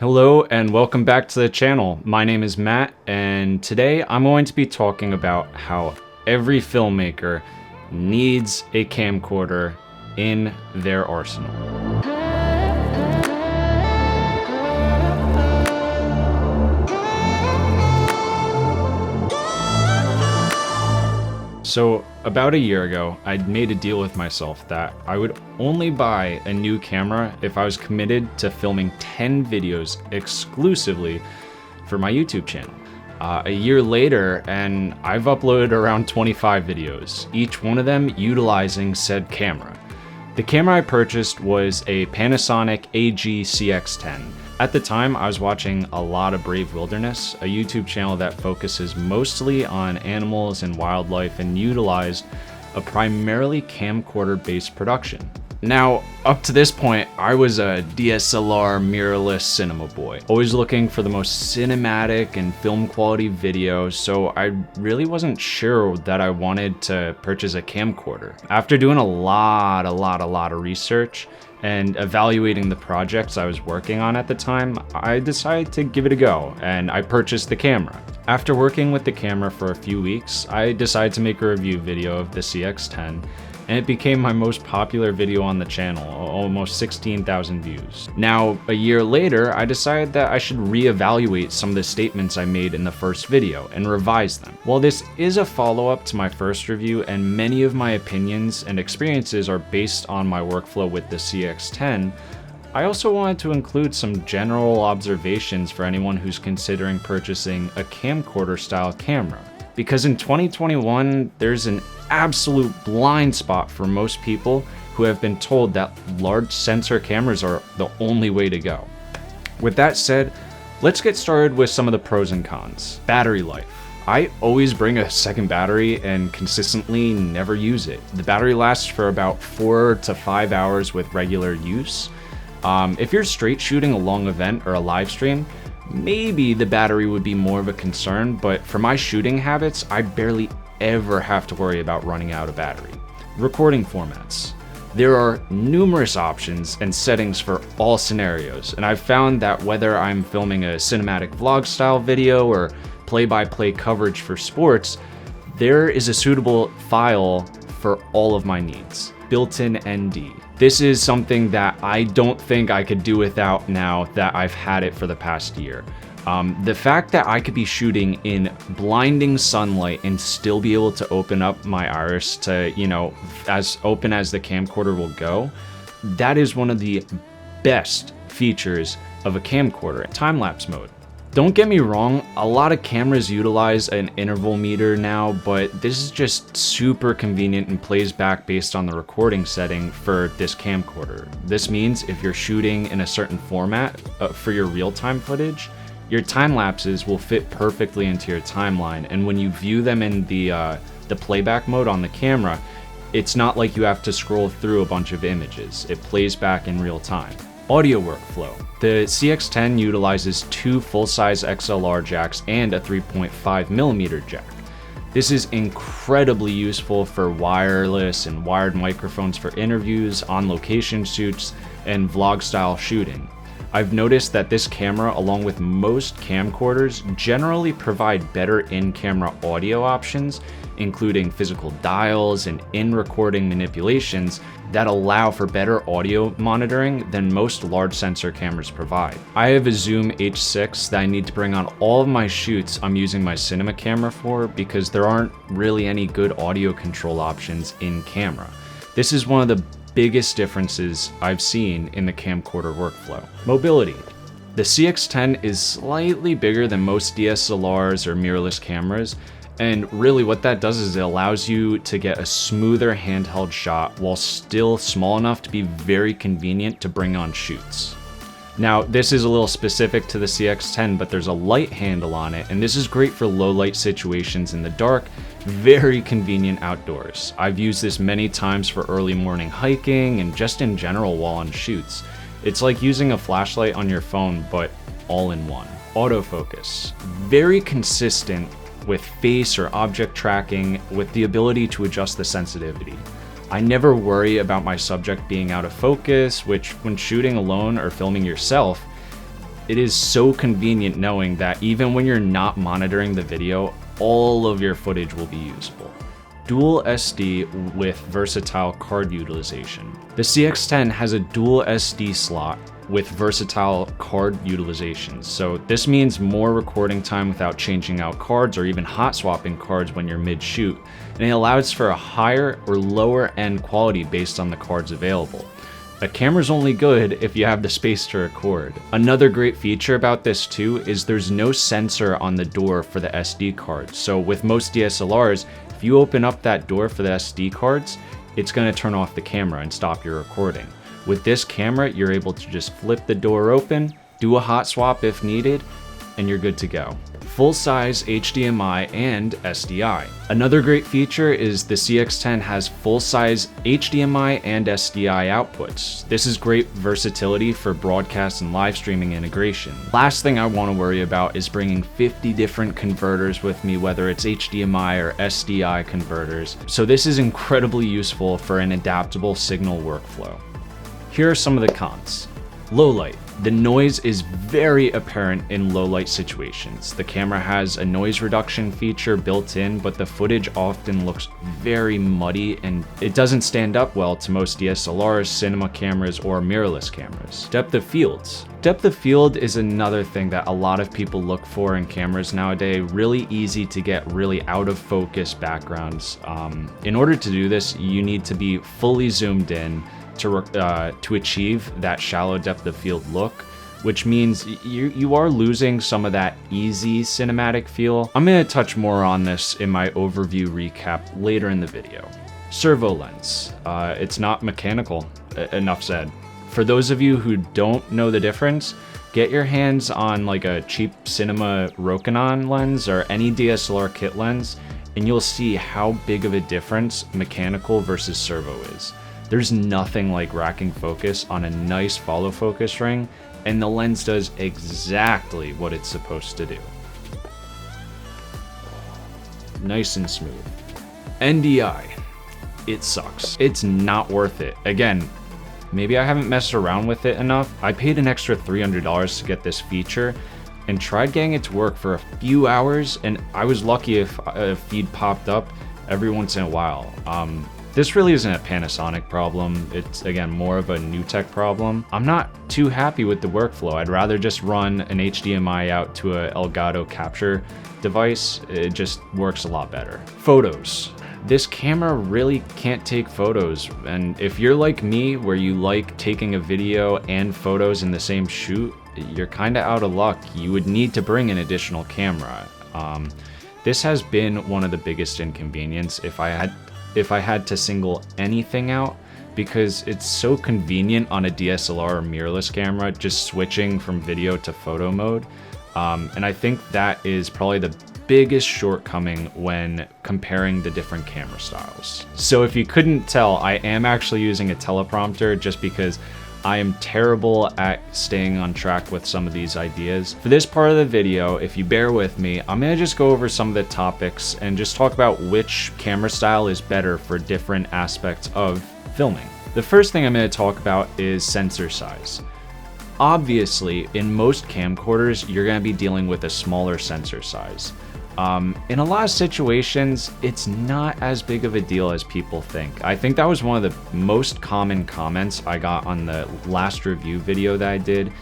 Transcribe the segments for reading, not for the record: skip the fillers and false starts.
Hello and welcome back to the channel. My name is Matt, and today I'm going to be talking about how every filmmaker needs a camcorder in their arsenal. So about a year ago, I'd made a deal with myself that I would only buy a new camera if I was committed to filming 10 videos exclusively for my YouTube channel. A year later, and I've uploaded around 25 videos, each one of them utilizing said camera. The camera I purchased was a Panasonic AG-CX10. At the time, I was watching a lot of Brave Wilderness, a YouTube channel that focuses mostly on animals and wildlife and utilized a primarily camcorder-based production. Now, up to this point, I was a DSLR mirrorless cinema boy, always looking for the most cinematic and film quality video, so I really wasn't sure that I wanted to purchase a camcorder. After doing a lot of research and evaluating the projects I was working on at the time, I decided to give it a go, and I purchased the camera. After working with the camera for a few weeks, I decided to make a review video of the CX10, and it became my most popular video on the channel, almost 16,000 views. Now, a year later, I decided that I should reevaluate some of the statements I made in the first video and revise them. While this is a follow-up to my first review and many of my opinions and experiences are based on my workflow with the CX10, I also wanted to include some general observations for anyone who's considering purchasing a camcorder style camera. Because in 2021, there's an absolute blind spot for most people who have been told that large sensor cameras are the only way to go. With that said, let's get started with some of the pros and cons. Battery life. I always bring a second battery and consistently never use it. The battery lasts for about 4 to 5 hours with regular use. If you're straight shooting a long event or a live stream, maybe the battery would be more of a concern, but for my shooting habits, I barely ever have to worry about running out of battery. Recording formats. There are numerous options and settings for all scenarios, and I've found that whether I'm filming a cinematic vlog style video or play-by-play coverage for sports, there is a suitable file for all of my needs. Built-in ND. This is something that I don't think I could do without now that I've had it for the past year. The fact that I could be shooting in blinding sunlight and still be able to open up my iris to, as open as the camcorder will go, that is one of the best features of a camcorder. Time-lapse mode. Don't get me wrong, a lot of cameras utilize an interval meter now, but this is just super convenient and plays back based on the recording setting for this camcorder. This means if you're shooting in a certain format for your real-time footage, your time lapses will fit perfectly into your timeline, and when you view them in the playback mode on the camera, it's not like you have to scroll through a bunch of images. It plays back in real time. Audio workflow. The CX10 utilizes 2 full-size XLR jacks and a 3.5mm jack. This is incredibly useful for wireless and wired microphones for interviews, on-location shoots, and vlog-style shooting. I've noticed that this camera, along with most camcorders, generally provide better in-camera audio options, including physical dials and in-recording manipulations that allow for better audio monitoring than most large sensor cameras provide. I have a Zoom H6 that I need to bring on all of my shoots I'm using my cinema camera for because there aren't really any good audio control options in camera. This is one of the biggest differences I've seen in the camcorder workflow. Mobility. The CX10 is slightly bigger than most DSLRs or mirrorless cameras, and really what that does is it allows you to get a smoother handheld shot while still small enough to be very convenient to bring on shoots. Now, this is a little specific to the CX10, but there's a light handle on it, and this is great for low light situations in the dark, very convenient outdoors. I've used this many times for early morning hiking and just in general while on shoots. It's like using a flashlight on your phone, but all in one. Autofocus. Very consistent with face or object tracking with the ability to adjust the sensitivity. I never worry about my subject being out of focus, which when shooting alone or filming yourself, It is so convenient knowing that even when you're not monitoring the video, all of your footage will be usable. Dual SD with versatile card utilization. The CX10 has a dual SD slot with versatile card utilizations. So this means more recording time without changing out cards or even hot swapping cards when you're mid-shoot, and it allows for a higher or lower end quality based on the cards available. A camera's only good if you have the space to record. Another great feature about this too is there's no sensor on the door for the SD cards. So with most DSLRs, if you open up that door for the SD cards, it's gonna turn off the camera and stop your recording. With this camera, you're able to just flip the door open, do a hot swap if needed, and you're good to go. Full-size HDMI and SDI. Another great feature is the CX10 has full-size HDMI and SDI outputs. This is great versatility for broadcast and live streaming integration. Last thing I want to worry about is bringing 50 different converters with me, whether it's HDMI or SDI converters. So this is incredibly useful for an adaptable signal workflow. Here are some of the cons. Low light. The noise is very apparent in low light situations. The camera has a noise reduction feature built in, but the footage often looks very muddy and it doesn't stand up well to most DSLRs, cinema cameras, or mirrorless cameras. Depth of fields. Depth of field is another thing that a lot of people look for in cameras nowadays. Really easy to get really out of focus backgrounds. In order to do this, you need to be fully zoomed in to achieve that shallow depth of field look, which means you are losing some of that easy cinematic feel. I'm going to touch more on this in my overview recap later in the video. Servo lens. It's not mechanical, enough said. For those of you who don't know the difference, get your hands on like a cheap cinema Rokinon lens or any DSLR kit lens, and you'll see how big of a difference mechanical versus servo is. There's nothing like racking focus on a nice follow focus ring, and the lens does exactly what it's supposed to do. Nice and smooth. NDI. It sucks. It's not worth it. Again, maybe I haven't messed around with it enough. I paid an extra $300 to get this feature and tried getting it to work for a few hours, and I was lucky if a feed popped up every once in a while. This really isn't a Panasonic problem. It's, again, more of a new tech problem. I'm not too happy with the workflow. I'd rather just run an HDMI out to a Elgato capture device. It just works a lot better. Photos. This camera really can't take photos. And if you're like me, where you like taking a video and photos in the same shoot, you're kind of out of luck. You would need to bring an additional camera. This has been one of the biggest inconvenience if I had to single anything out, because it's so convenient on a DSLR or mirrorless camera, just switching from video to photo mode. And I think that is probably the biggest shortcoming when comparing the different camera styles. So if you couldn't tell, I am actually using a teleprompter just because I am terrible at staying on track with some of these ideas. For this part of the video, if you bear with me, I'm gonna just go over some of the topics and just talk about which camera style is better for different aspects of filming. The first thing I'm gonna talk about is sensor size. Obviously, in most camcorders, you're gonna be dealing with a smaller sensor size. In a lot of situations, it's not as big of a deal as people think. I think that was one of the most common comments I got on the last review video that I did.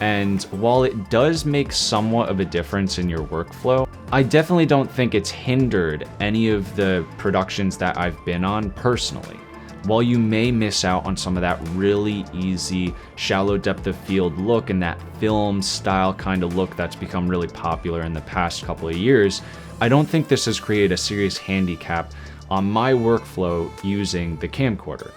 And while it does make somewhat of a difference in your workflow, I definitely don't think it's hindered any of the productions that I've been on personally. While you may miss out on some of that really easy shallow depth of field look and that film style kind of look that's become really popular in the past couple of years, I don't think this has created a serious handicap on my workflow using the camcorder.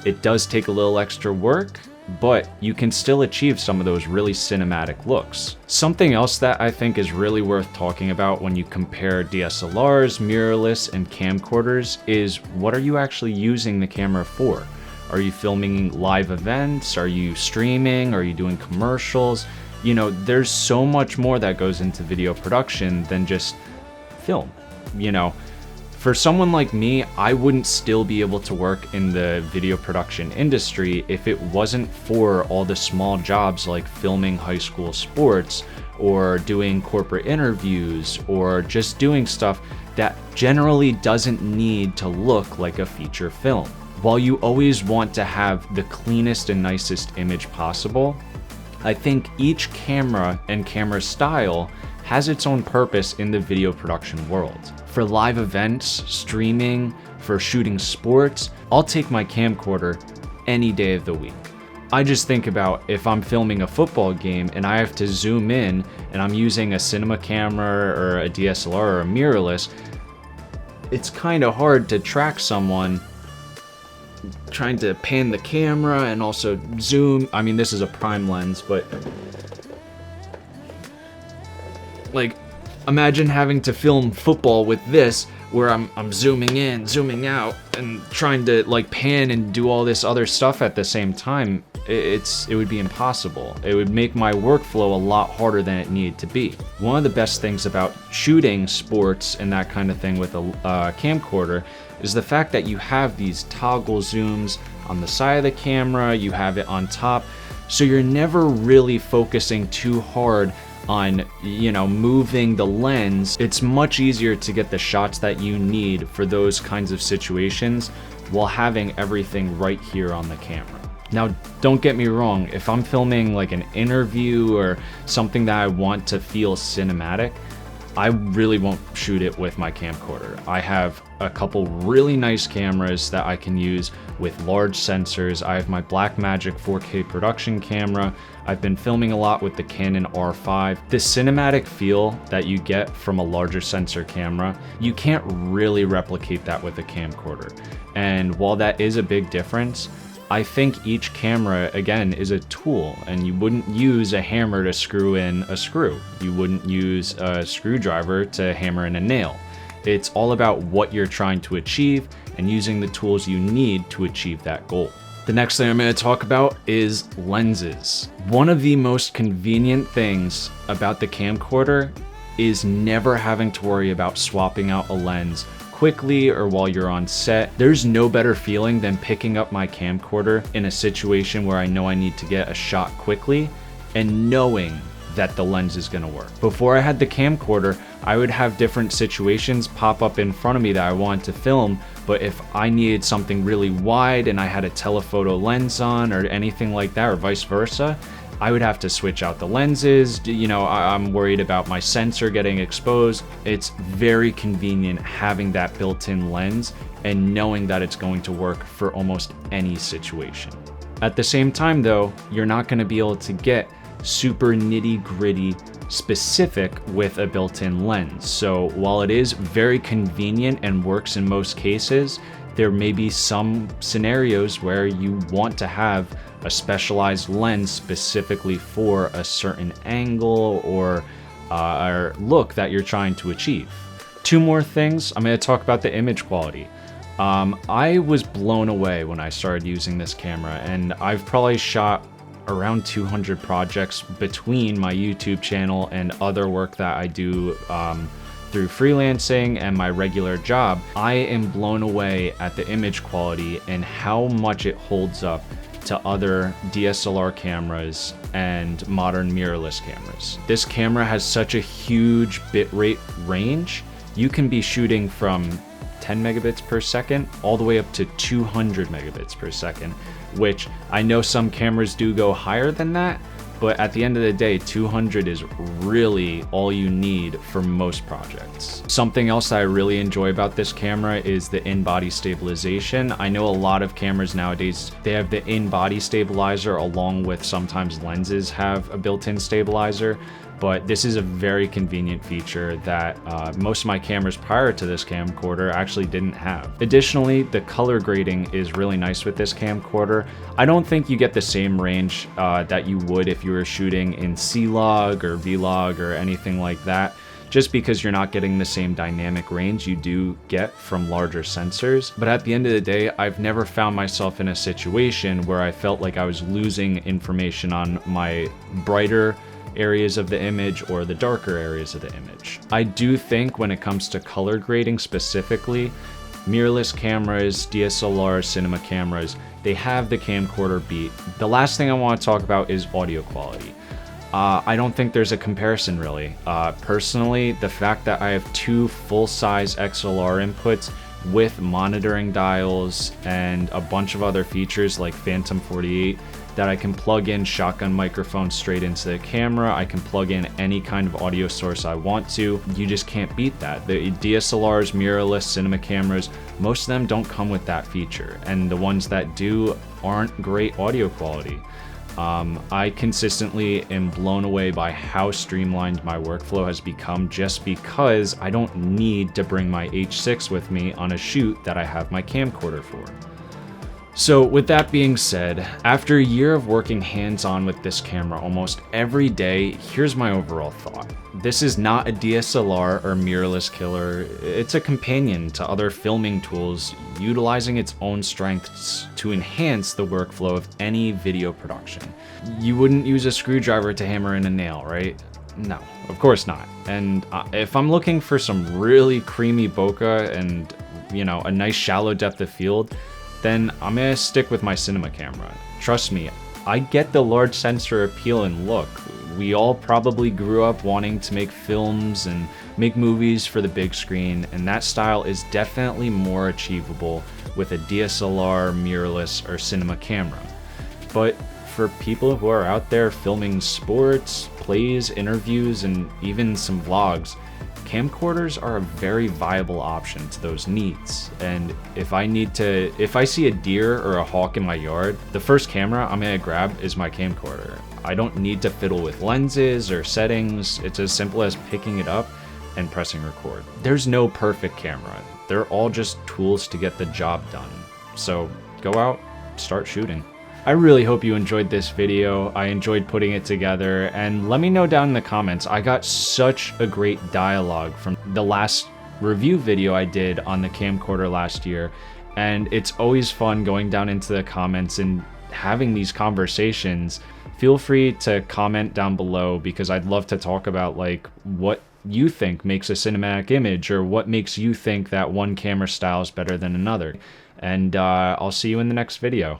It does take a little extra work, but you can still achieve some of those really cinematic looks. Something else that I think is really worth talking about when you compare DSLRs, mirrorless, and camcorders is what are you actually using the camera for? Are you filming live events? Are you streaming? Are you doing commercials? You know, there's so much more that goes into video production than just film. You know, For someone like me, I wouldn't still be able to work in the video production industry if it wasn't for all the small jobs like filming high school sports or doing corporate interviews or just doing stuff that generally doesn't need to look like a feature film. While you always want to have the cleanest and nicest image possible, I think each camera and camera style has its own purpose in the video production world. For live events, streaming, for shooting sports, I'll take my camcorder any day of the week. I just think about if I'm filming a football game and I have to zoom in and I'm using a cinema camera or a DSLR or a mirrorless, it's kind of hard to track someone trying to pan the camera and also zoom. I mean, this is a prime lens, but like, imagine having to film football with this, where I'm zooming in, zooming out, and trying to like pan and do all this other stuff at the same time. It would be impossible. It would make my workflow a lot harder than it needed to be. One of the best things about shooting sports and that kind of thing with a camcorder is the fact that you have these toggle zooms on the side of the camera, you have it on top, so you're never really focusing too hard on, moving the lens. It's much easier to get the shots that you need for those kinds of situations while having everything right here on the camera. Now, don't get me wrong, if I'm filming like an interview or something that I want to feel cinematic, I really won't shoot it with my camcorder. I have a couple really nice cameras that I can use with large sensors. I have my Blackmagic 4K production camera. I've been filming a lot with the Canon R5. The cinematic feel that you get from a larger sensor camera, you can't really replicate that with a camcorder. And while that is a big difference, I think each camera, again, is a tool, and you wouldn't use a hammer to screw in a screw. You wouldn't use a screwdriver to hammer in a nail. It's all about what you're trying to achieve and using the tools you need to achieve that goal. The next thing I'm going to talk about is lenses. One of the most convenient things about the camcorder is never having to worry about swapping out a lens quickly or while you're on set. There's no better feeling than picking up my camcorder in a situation where I know I need to get a shot quickly and knowing that the lens is going to work. Before I had the camcorder, I would have different situations pop up in front of me that I wanted to film, but if I needed something really wide and I had a telephoto lens on or anything like that, or vice versa, I would have to switch out the lenses. I'm worried about my sensor getting exposed. It's very convenient having that built-in lens and knowing that it's going to work for almost any situation. At the same time though, you're not going to be able to get super nitty-gritty specific with a built-in lens. So while it is very convenient and works in most cases, there may be some scenarios where you want to have a specialized lens specifically for a certain angle or look that you're trying to achieve. Two more things. I'm going to talk about the image quality. I was blown away when I started using this camera, and I've probably shot around 200 projects between my YouTube channel and other work that I do through freelancing and my regular job. I am blown away at the image quality and how much it holds up to other DSLR cameras and modern mirrorless cameras. This camera has such a huge bitrate range. You can be shooting from 10 megabits per second all the way up to 200 megabits per second, which I know some cameras do go higher than that, but at the end of the day, 200 is really all you need for most projects. Something else that I really enjoy about this camera is the in-body stabilization. I know a lot of cameras nowadays, they have the in-body stabilizer along with sometimes lenses have a built-in stabilizer, but this is a very convenient feature that most of my cameras prior to this camcorder actually didn't have. Additionally, the color grading is really nice with this camcorder. I don't think you get the same range that you would if you were shooting in C-Log or V-Log or anything like that, just because you're not getting the same dynamic range you do get from larger sensors. But at the end of the day, I've never found myself in a situation where I felt like I was losing information on my brighter areas of the image or the darker areas of the image. I do think when it comes to color grading specifically, mirrorless cameras, DSLR, cinema cameras, they have the camcorder beat. The last thing I want to talk about is audio quality. I don't think there's a comparison really. Personally, the fact that I have two full-size XLR inputs with monitoring dials and a bunch of other features like Phantom 48 that I can plug in shotgun microphones straight into the camera. I can plug in any kind of audio source I want to. You just can't beat that. The DSLRs, mirrorless, cinema cameras, most of them don't come with that feature. And the ones that do aren't great audio quality. I consistently am blown away by how streamlined my workflow has become just because I don't need to bring my H6 with me on a shoot that I have my camcorder for. So with that being said, after a year of working hands-on with this camera almost every day, here's my overall thought. This is not a DSLR or mirrorless killer. It's a companion to other filming tools, utilizing its own strengths to enhance the workflow of any video production. You wouldn't use a screwdriver to hammer in a nail, right? No, of course not. And if I'm looking for some really creamy bokeh and, you know, a nice shallow depth of field, then I'm gonna stick with my cinema camera. Trust me, I get the large sensor appeal and look. We all probably grew up wanting to make films and make movies for the big screen, and that style is definitely more achievable with a DSLR, mirrorless, or cinema camera. But for people who are out there filming sports, plays, interviews, and even some vlogs, camcorders are a very viable option to those needs. And if I see a deer or a hawk in my yard, the first camera I'm gonna grab is my camcorder. I don't need to fiddle with lenses or settings. It's as simple as picking it up and pressing record. There's no perfect camera. They're all just tools to get the job done. So go out, start shooting. I really hope you enjoyed this video. I enjoyed putting it together, and let me know down in the comments. I got such a great dialogue from the last review video I did on the camcorder last year, and it's always fun going down into the comments and having these conversations. Feel free to comment down below because I'd love to talk about like what you think makes a cinematic image or what makes you think that one camera style is better than another. And I'll see you in the next video.